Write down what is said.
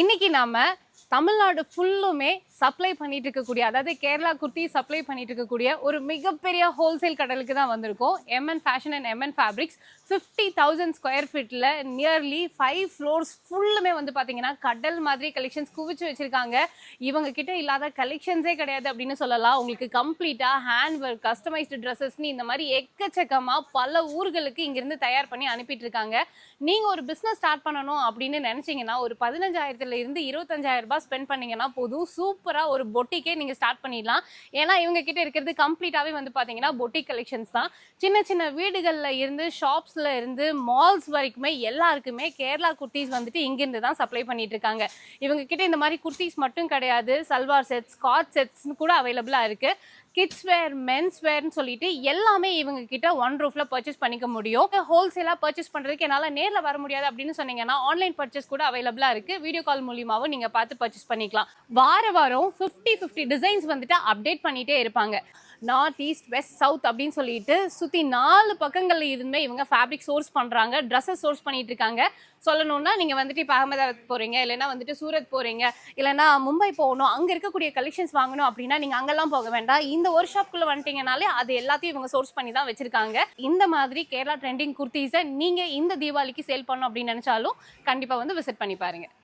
இன்னைக்கு நாம தமிழ்நாடு ஃபுல்லுமே சப்ளை பண்ணிட்டு இருக்கக்கூடிய, அதாவது கேரளா குர்த்தி சப்ளை பண்ணிட்டு இருக்கக்கூடிய ஒரு மிகப்பெரிய ஹோல்சேல் கடலுக்கு தான் வந்திருக்கோம். MN fashion and MN fabrics 50,000 square ஃபீட்டில் நியர்லி 5 ஃப்ளோர்ஸ் ஃபுல்லுமே வந்து பார்த்தீங்கன்னா கடல் மாதிரி கலெக்ஷன்ஸ் குவிச்சு வச்சிருக்காங்க. இவங்க கிட்ட இல்லாத கலெக்ஷன்ஸே கிடையாது அப்படின்னு சொல்லலாம். உங்களுக்கு கம்ப்ளீட்டாக ஹேண்ட் ஒர்க், கஸ்டமைஸ்டு ட்ரெஸ்ஸஸ்னு இந்த மாதிரி எக்கச்சக்கமாக பல ஊர்களுக்கு இங்கிருந்து தயார் பண்ணி அனுப்பிட்டு இருக்காங்க. நீங்கள் ஒரு பிஸ்னஸ் ஸ்டார்ட் பண்ணணும் அப்படின்னு நினச்சிங்கன்னா ஒரு 15,000 இருந்து 25,000 ரூபாய் ஸ்பெண்ட் பண்ணீங்கன்னா போதும், சூப்பராக ஒரு பொட்டிக்கே நீங்கள் ஸ்டார்ட் பண்ணிடலாம். ஏன்னா இவங்க கிட்ட இருக்கிறது கம்ப்ளீட்டாகவே வந்து பார்த்தீங்கன்னா பொட்டிக் கலெக்ஷன்ஸ் தான். சின்ன சின்ன வீடுகளில் இருந்து, ஷாப்ஸில் இருந்து, மால்ஸ் வரைக்குமே எல்லாருக்குமே கேரளா குர்த்திஸ் வந்துட்டு இங்கிருந்து தான் சப்ளை பண்ணிட்டு இருக்காங்க. இவங்க கிட்ட இந்த மாதிரி குர்த்திஸ் மட்டும் கிடையாது, சல்வார் செட்ஸ், ஸ்காட் செட்ஸ்னு கூட அவைலபிளாக இருக்குது. கிட்ஸ் வேர், மென்ஸ் வேர்னு சொல்லிட்டு எல்லாமே இவங்க கிட்ட ஒன் ரூஃப்ல பர்ச்சேஸ் பண்ணிக்க முடியும். ஹோல்சேலா பர்ச்சேஸ் பண்றதுக்கு என்னால நேர்ல வர முடியாது அப்படின்னு சொன்னீங்கன்னா ஆன்லைன் பர்ச்சேஸ் கூட அவைலபிளா இருக்கு. வீடியோ கால் மூலியமாவும் நீங்க பார்த்து பர்ச்சேஸ் பண்ணிக்கலாம். வாரம் 50 டிசைன்ஸ் வந்துட்டு அப்டேட் பண்ணிட்டே இருப்பாங்க. நார்த், ஈஸ்ட், வெஸ்ட், சவுத் அப்படின்னு சொல்லிட்டு சுற்றி 4 பக்கங்கள்ல இருந்துமே இவங்க ஃபேப்ரிக் சோர்ஸ் பண்ணுறாங்க, ட்ரெஸ்ஸஸ் சோர்ஸ் பண்ணிட்டு இருக்காங்க. சொல்லணும்னா நீங்கள் வந்துட்டு இப்போ அகமதாபாத் போகிறீங்க, இல்லைன்னா வந்துட்டு சூரத் போகிறீங்க, இல்லைன்னா மும்பை போகணும், அங்கே இருக்கக்கூடிய கலெக்ஷன்ஸ் வாங்கணும் அப்படின்னா நீங்கள் அங்கெல்லாம் போக வேண்டாம். இந்த ஒரு ஷாப்குள்ளே வந்துட்டீங்கனாலே அது எல்லாத்தையும் இவங்க சோர்ஸ் பண்ணி தான் வச்சிருக்காங்க. இந்த மாதிரி கேரளா ட்ரெண்டிங் குர்த்திஸை நீங்கள் இந்த தீபாவளிக்கு சேல் பண்ணணும் அப்படின்னு நினச்சாலும் கண்டிப்பாக வந்து விசிட் பண்ணி பாருங்க.